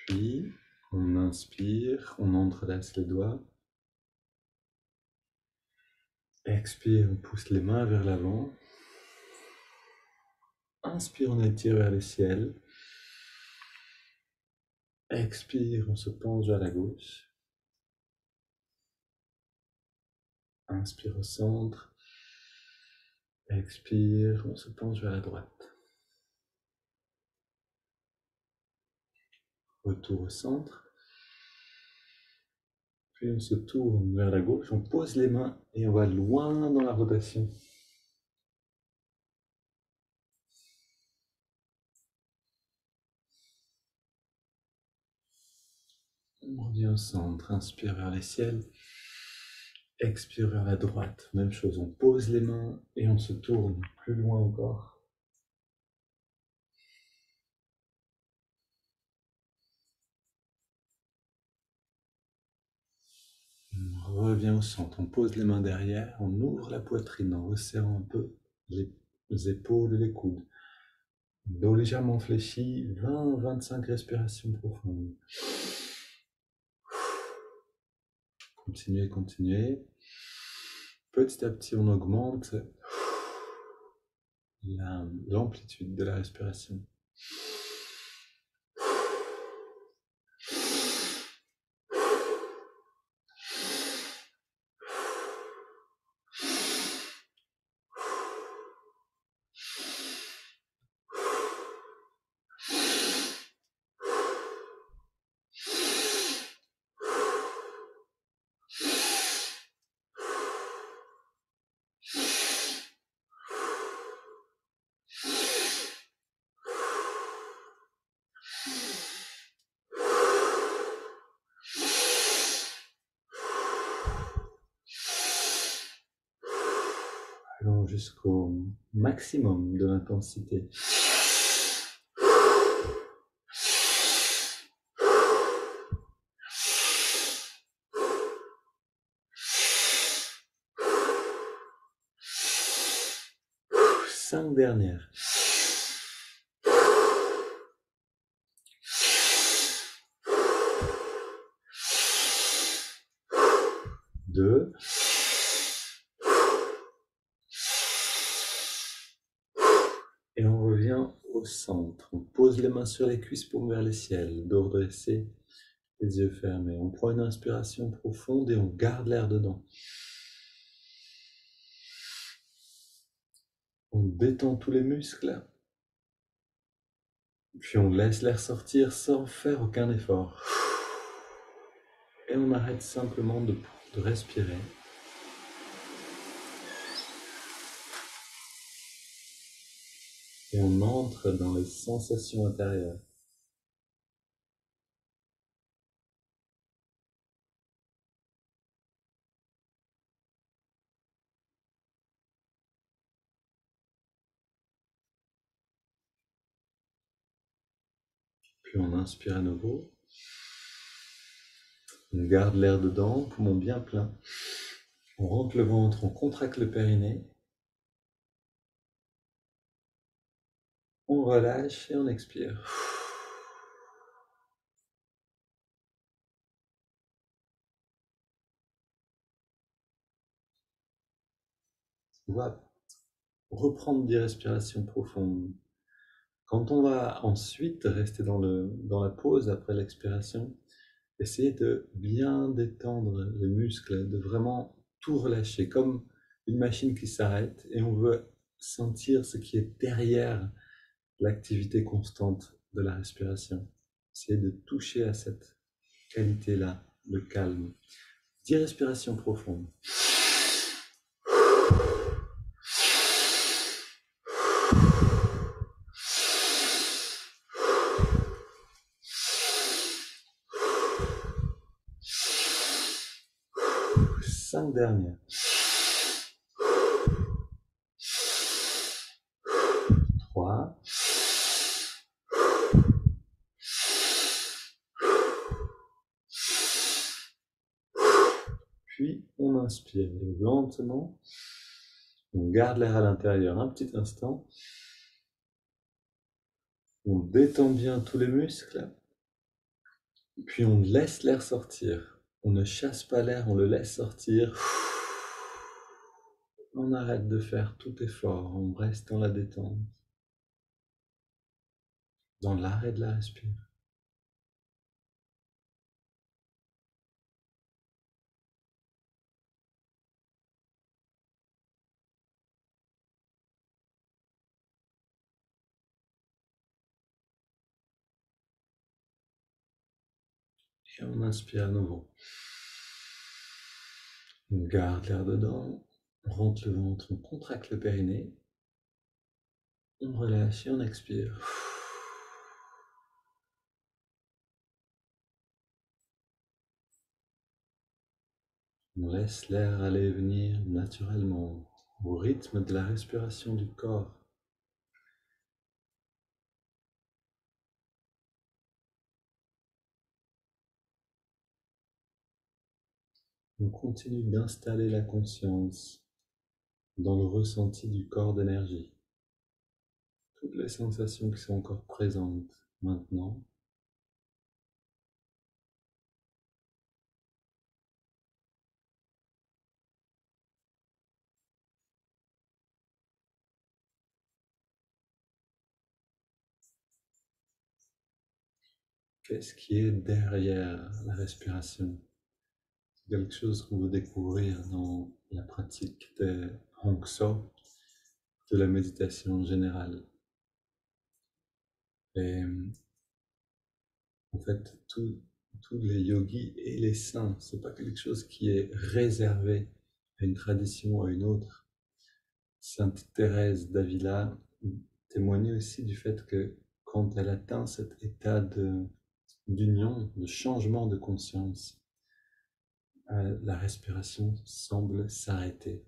Puis, on inspire, on entrelace les doigts. Expire, on pousse les mains vers l'avant. Inspire, on étire vers le ciel. Expire, on se penche vers la gauche. Inspire au centre. Expire, on se penche vers la droite. Retour au centre. Puis on se tourne vers la gauche, on pose les mains et on va loin dans la rotation. On revient au centre, inspire vers les ciels. Expire vers la droite. Même chose, on pose les mains et on se tourne plus loin encore. On revient au centre, on pose les mains derrière, on ouvre la poitrine en resserrant un peu les épaules et les coudes. Dos légèrement fléchi, 20-25 respirations profondes. Continuez, continuez. Petit à petit, on augmente l'amplitude de la respiration. Allons jusqu'au maximum de l'intensité. Cinq dernières. 2. Et on revient au centre. On pose les mains sur les cuisses pour vers le ciel, dos redressé, les yeux fermés. On prend une inspiration profonde et on garde l'air dedans. On détend tous les muscles. Puis on laisse l'air sortir sans faire aucun effort. Et on arrête simplement de respirer. Et on entre dans les sensations intérieures. Puis on inspire à nouveau. On garde l'air dedans, poumon bien plein. On rentre le ventre, on contracte le périnée. On relâche et on expire. On va reprendre des respirations profondes. Quand on va ensuite rester dans la pause après l'expiration, essayez de bien détendre les muscles, de vraiment tout relâcher, comme une machine qui s'arrête et on veut sentir ce qui est derrière l'activité constante de la respiration. Essayez de toucher à cette qualité-là, le calme. 10 respirations profondes. Cinq dernières. 3. Puis on inspire lentement. On garde l'air à l'intérieur un petit instant. On détend bien tous les muscles. Puis on laisse l'air sortir. On ne chasse pas l'air, on le laisse sortir. On arrête de faire tout effort, on reste dans la détente, dans l'arrêt de la respiration. Et on inspire à nouveau. On garde l'air dedans, on rentre le ventre, on contracte le périnée, on relâche et on expire. On laisse l'air aller et venir naturellement, au rythme de la respiration du corps. On continue d'installer la conscience dans le ressenti du corps d'énergie. Toutes les sensations qui sont encore présentes maintenant. Qu'est-ce qui est derrière la respiration? C'est quelque chose qu'on veut découvrir dans la pratique des Hong So, de la méditation générale. Et en fait, tous les yogis et les saints, c'est pas quelque chose qui est réservé à une tradition ou à une autre. Sainte Thérèse d'Avila témoignait aussi du fait que quand elle atteint cet état d'union, de changement de conscience, la respiration semble s'arrêter.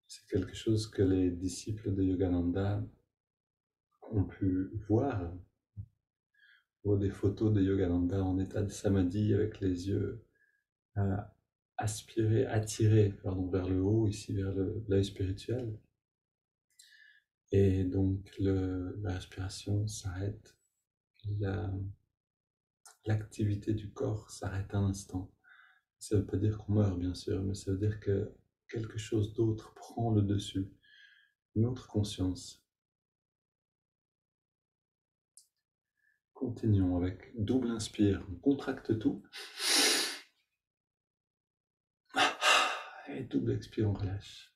C'est quelque chose que les disciples de Yogananda ont pu voir. Pour des photos de Yogananda en état de samadhi avec les yeux aspirés, attirés vers le haut, ici vers l'œil spirituel. Et donc la respiration s'arrête, l'activité du corps s'arrête un instant. Ça ne veut pas dire qu'on meurt, bien sûr, mais ça veut dire que quelque chose d'autre prend le dessus, une autre conscience. Continuons avec double inspire, on contracte tout. Et double expire, on relâche.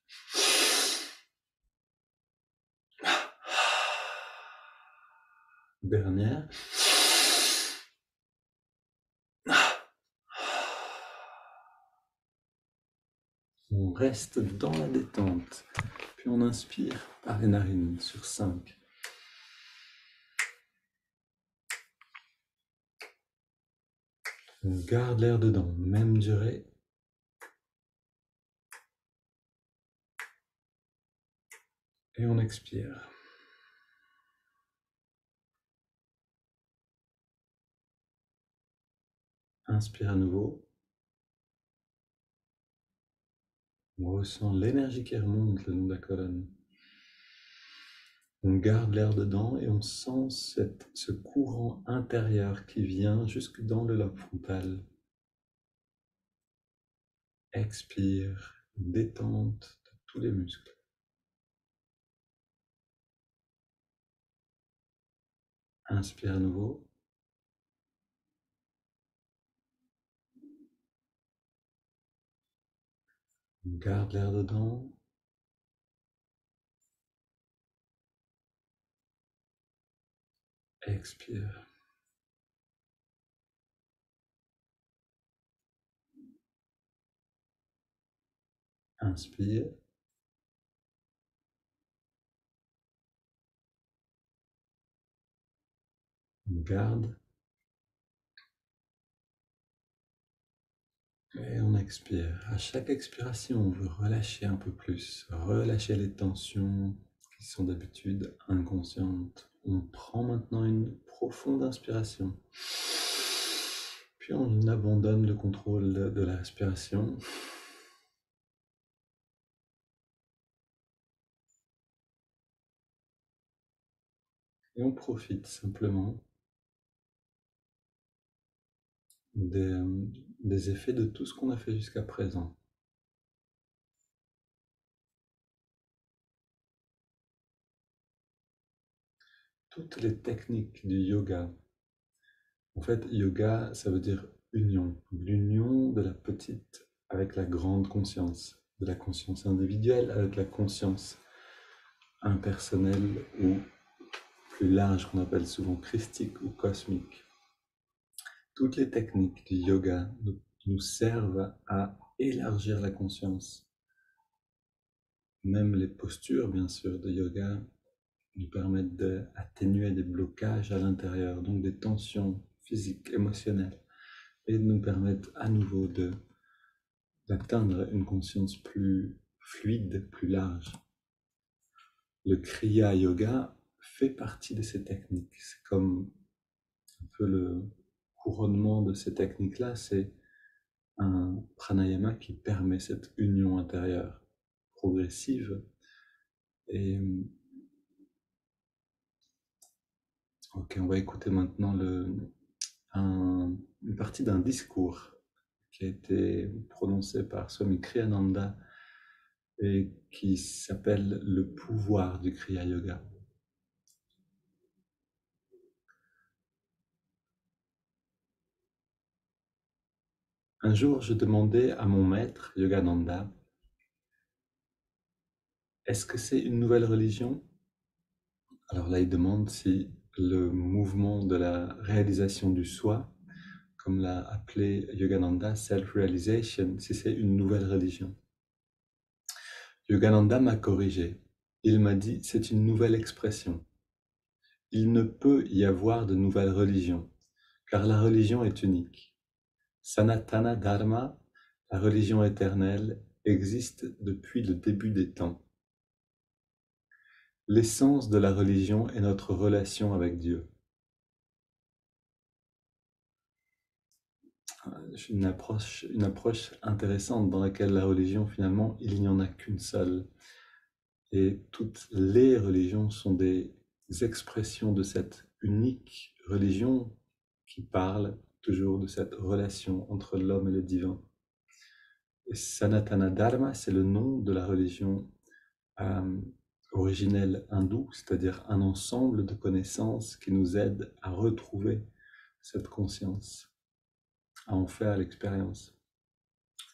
Dernière. On reste dans la détente. Puis on inspire par les narines sur 5. On garde l'air dedans, même durée. Et on expire. Inspire à nouveau. On ressent l'énergie qui remonte le long de la colonne. On garde l'air dedans et on sent ce courant intérieur qui vient jusque dans le lobe frontal. Expire, détente de tous les muscles. Inspire à nouveau. On garde l'air dedans. Expire. Inspire. On garde. Et on expire. À chaque expiration, on veut relâcher un peu plus, relâcher les tensions qui sont d'habitude inconscientes. On prend maintenant une profonde inspiration. Puis on abandonne le contrôle de la respiration. Et on profite simplement des, des effets de tout ce qu'on a fait jusqu'à présent. Toutes les techniques du yoga. En fait, yoga, ça veut dire union. L'union de la petite avec la grande conscience, de la conscience individuelle avec la conscience impersonnelle ou plus large qu'on appelle souvent christique ou cosmique. Toutes les techniques du yoga nous servent à élargir la conscience. Même les postures, bien sûr, de yoga nous permettent d'atténuer des blocages à l'intérieur, donc des tensions physiques, émotionnelles, et nous permettent à nouveau d'atteindre une conscience plus fluide, plus large. Le Kriya Yoga fait partie de ces techniques. C'est comme un peu le couronnement de ces techniques-là, c'est un pranayama qui permet cette union intérieure progressive. Et ok, on va écouter maintenant une partie d'un discours qui a été prononcé par Swami Kriyananda et qui s'appelle Le pouvoir du Kriya Yoga. Un jour, je demandais à mon maître, Yogananda, est-ce que c'est une nouvelle religion? Alors là, il demande si le mouvement de la réalisation du soi, comme l'a appelé Yogananda, self-realization, si c'est une nouvelle religion. Yogananda m'a corrigé. Il m'a dit, c'est une nouvelle expression. Il ne peut y avoir de nouvelle religion, car la religion est unique. Sanatana Dharma, la religion éternelle, existe depuis le début des temps. L'essence de la religion est notre relation avec Dieu. Une approche intéressante dans laquelle la religion, finalement, il n'y en a qu'une seule. Et toutes les religions sont des expressions de cette unique religion qui parle toujours de cette relation entre l'homme et le divin. Et Sanatana Dharma, c'est le nom de la religion originelle hindoue, c'est-à-dire un ensemble de connaissances qui nous aident à retrouver cette conscience, à en faire l'expérience.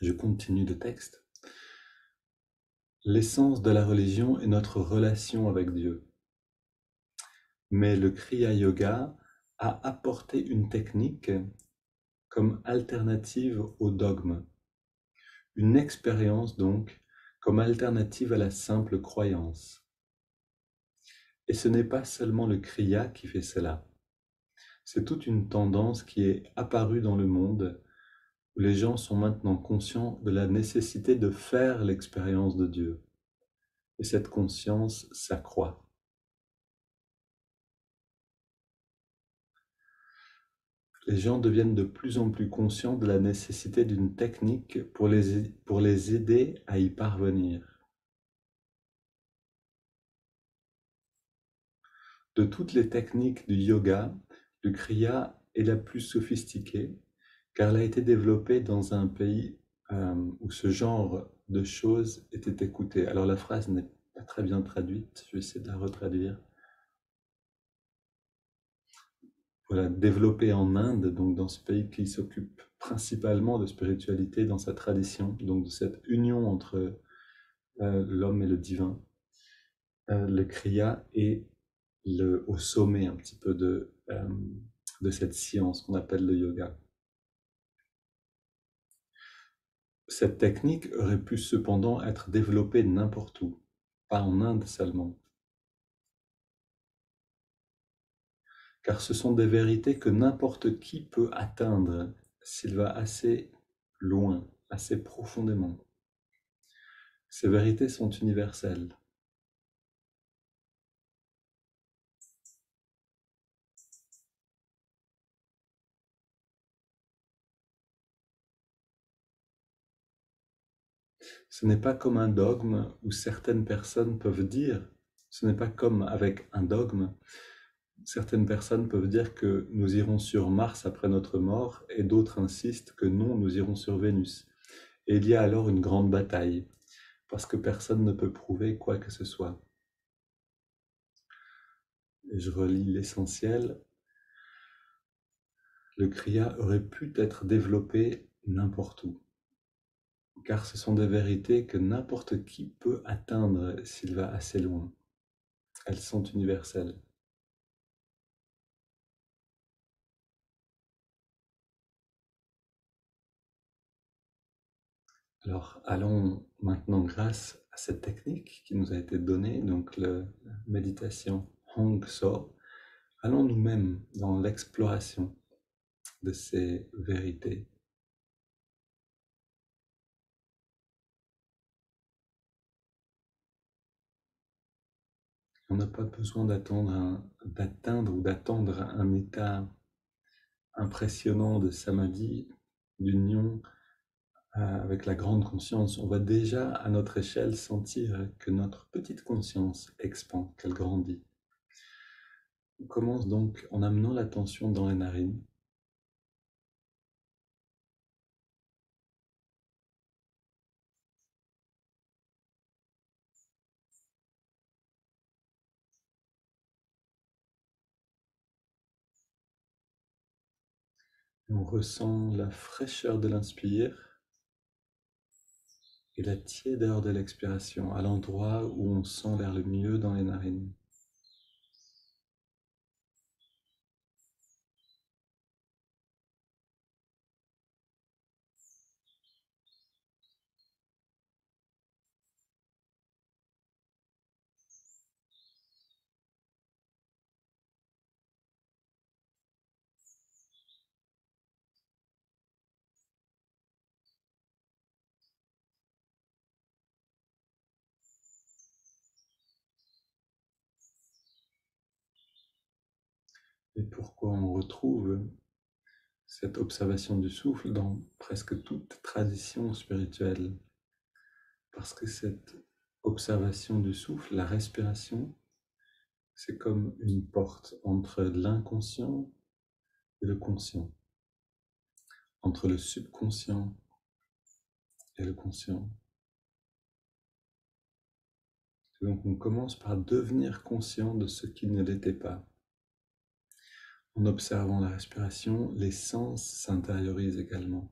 Je continue le texte. L'essence de la religion est notre relation avec Dieu. Mais le Kriya Yoga a apporté une technique comme alternative au dogme. Une expérience donc comme alternative à la simple croyance. Et ce n'est pas seulement le Kriya qui fait cela. C'est toute une tendance qui est apparue dans le monde où les gens sont maintenant conscients de la nécessité de faire l'expérience de Dieu. Et cette conscience s'accroît. Les gens deviennent de plus en plus conscients de la nécessité d'une technique pour les aider à y parvenir. De toutes les techniques du yoga, le Kriya est la plus sophistiquée car elle a été développée dans un pays où ce genre de choses était écouté. Alors la phrase n'est pas très bien traduite, je vais essayer de la retraduire. Voilà, développée en Inde, donc dans ce pays qui s'occupe principalement de spiritualité dans sa tradition, donc de cette union entre l'homme et le divin. Le Kriya est au sommet un petit peu de cette science qu'on appelle le yoga. Cette technique aurait pu cependant être développée n'importe où, pas en Inde seulement. Car ce sont des vérités que n'importe qui peut atteindre s'il va assez loin, assez profondément. Ces vérités sont universelles. Ce n'est pas comme un dogme où certaines personnes peuvent dire, ce n'est pas comme avec un dogme Certaines personnes peuvent dire que nous irons sur Mars après notre mort et d'autres insistent que non, nous irons sur Vénus. Et il y a alors une grande bataille parce que personne ne peut prouver quoi que ce soit. Et je relis l'essentiel. Le Kriya aurait pu être développé n'importe où, car ce sont des vérités que n'importe qui peut atteindre s'il va assez loin. Elles sont universelles. Alors, allons maintenant, grâce à cette technique qui nous a été donnée, donc la méditation Hong So, allons nous-mêmes dans l'exploration de ces vérités. On n'a pas besoin d'atteindre ou d'attendre un état impressionnant de samadhi, d'union avec la grande conscience. On va déjà à notre échelle sentir que notre petite conscience expand, qu'elle grandit. On commence donc en amenant l'attention dans les narines. On ressent la fraîcheur de l'inspire et la tiédeur de l'expiration à l'endroit où on sent l'air le mieux dans les narines. Et pourquoi on retrouve cette observation du souffle dans presque toute tradition spirituelle? Parce que cette observation du souffle, la respiration, c'est comme une porte entre l'inconscient et le conscient, entre le subconscient et le conscient. Et donc on commence par devenir conscient de ce qui ne l'était pas. En observant la respiration, les sens s'intériorisent également.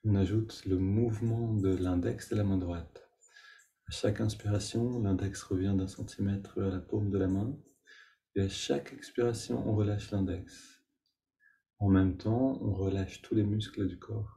On ajoute le mouvement de l'index de la main droite. À chaque inspiration, l'index revient d'1 centimètre à la paume de la main. Et à chaque expiration, on relâche l'index. En même temps, on relâche tous les muscles du corps.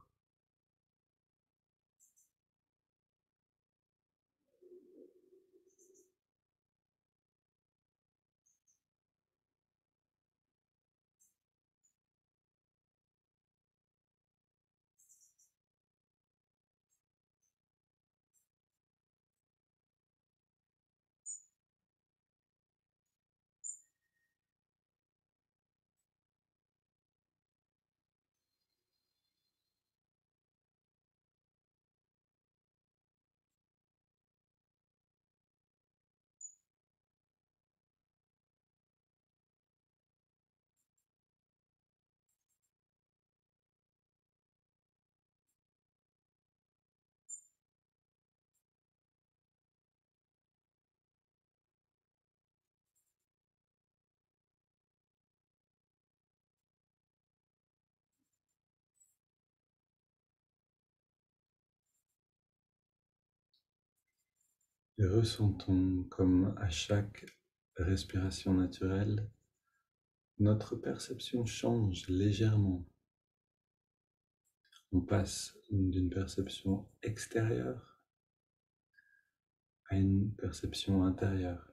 Et ressentons comme à chaque respiration naturelle, notre perception change légèrement. On passe d'une perception extérieure à une perception intérieure.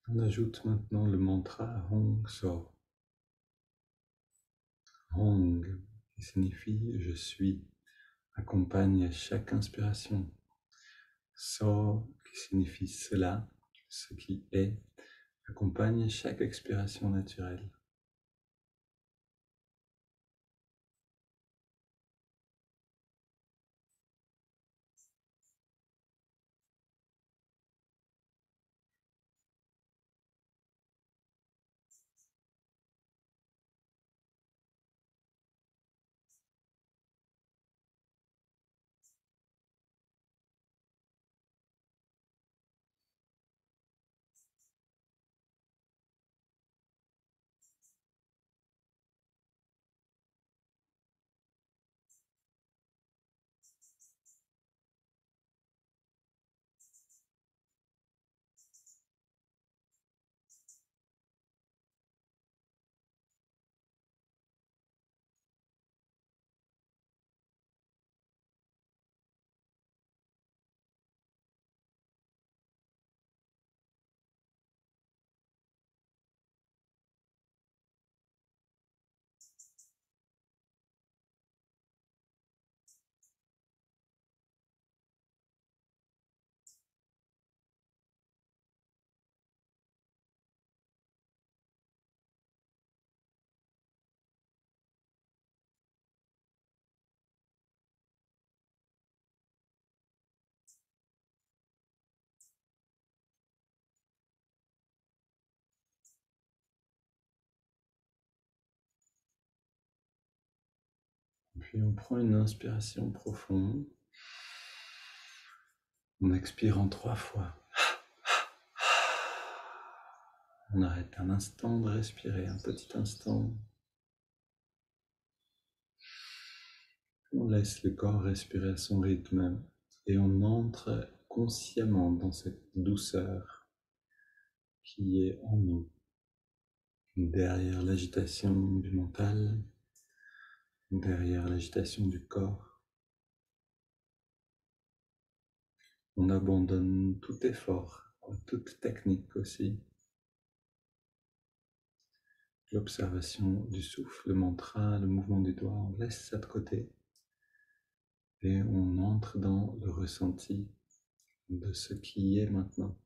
On ajoute maintenant le mantra Hong So. Hong, qui signifie je suis, accompagne chaque inspiration. So, qui signifie cela, ce qui est, accompagne chaque expiration naturelle. Puis on prend une inspiration profonde. On expire en 3 fois. On arrête un instant de respirer, un petit instant. On laisse le corps respirer à son rythme et on entre consciemment dans cette douceur qui est en nous, derrière l'agitation du mental, derrière l'agitation du corps. On abandonne tout effort, toute technique aussi. L'observation du souffle, le mantra, le mouvement des doigts, on laisse ça de côté et on entre dans le ressenti de ce qui est maintenant.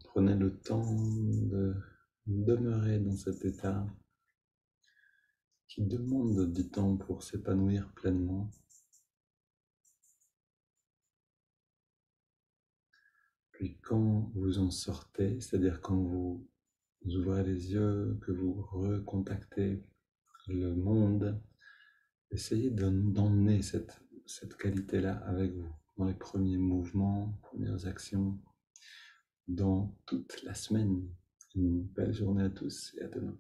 Prenez le temps de demeurer dans cet état qui demande du temps pour s'épanouir pleinement. Puis quand vous en sortez, c'est-à-dire quand vous ouvrez les yeux, que vous recontactez le monde, essayez d'emmener cette qualité-là avec vous. dans les premiers mouvements, premières actions dans toute la semaine. Une belle journée à tous et à demain.